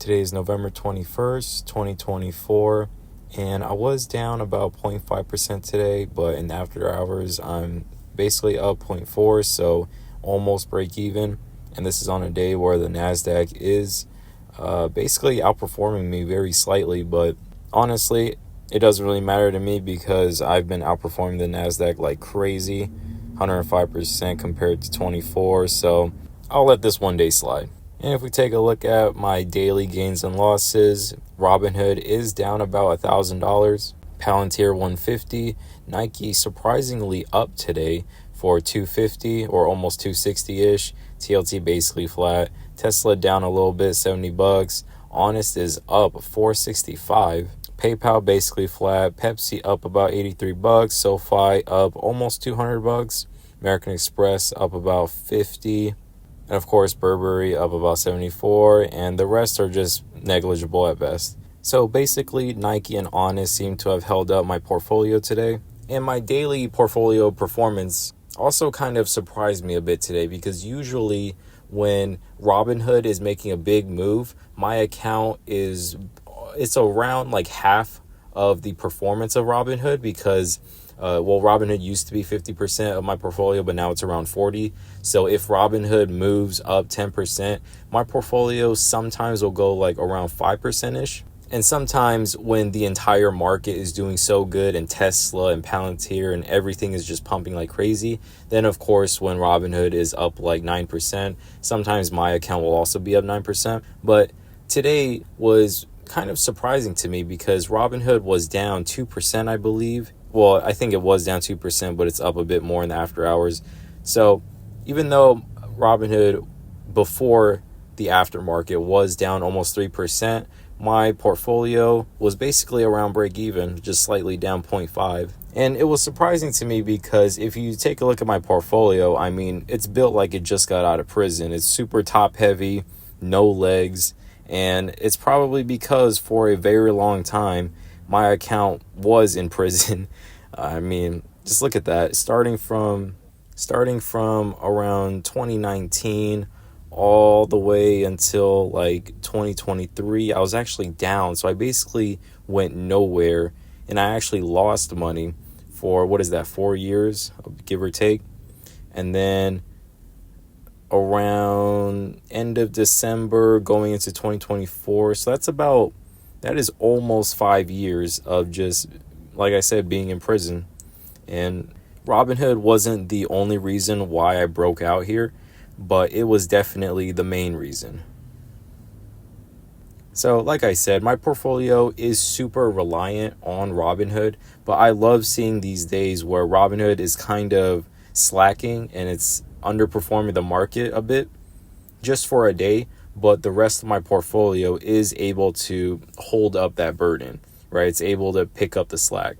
Today is November 21st, 2024, and I was down about 0.5% today, but in the after hours, I'm basically up 0.4, so almost break even. And this is on a day where the NASDAQ is basically outperforming me very slightly, but honestly, it doesn't really matter to me because I've been outperforming the NASDAQ like crazy, 105% compared to 24, so I'll let this one day slide. And if we take a look at my daily gains and losses, Robinhood is down about $1,000, Palantir 150, Nike surprisingly up today for 250 or almost 260-ish, TLT basically flat, Tesla down a little bit, $70, Honest is up 465, PayPal basically flat, Pepsi up about $83, SoFi up almost $200, American Express up about 50, and of course Burberry up about 74, and the rest are just negligible at best. So basically Nike and Honest seem to have held up my portfolio today, and my daily portfolio performance also kind of surprised me a bit today, because usually when Robinhood is making a big move, my account it's around like half of the performance of Robinhood, because Robinhood used to be 50% of my portfolio, but now it's around 40. So if Robinhood moves up 10%, my portfolio sometimes will go like around 5%-ish. And sometimes when the entire market is doing so good and Tesla and Palantir and everything is just pumping like crazy, then of course when Robinhood is up like 9%, sometimes my account will also be up 9%. But today was kind of surprising to me because Robinhood was down 2%, I believe. Well, I think it was down 2%, but it's up a bit more in the after hours. So even though Robinhood before the aftermarket was down almost 3%, my portfolio was basically around break even, just slightly down 0.5. And it was surprising to me because if you take a look at my portfolio, I mean, it's built like it just got out of prison. It's super top heavy, no legs. And it's probably because for a very long time, my account was in prison. I mean, just look at that. Starting from around 2019 all the way until like 2023, I was actually down. So I basically went nowhere, and I actually lost money for, 4 years, give or take. And then around end of December going into 2024, so that is almost 5 years of just, like I said, being in prison. And Robinhood wasn't the only reason why I broke out here, but it was definitely the main reason. So like I said, my portfolio is super reliant on Robinhood, but I love seeing these days where Robinhood is kind of slacking and it's underperforming the market a bit just for a day, but the rest of my portfolio is able to hold up that burden, right? It's able to pick up the slack.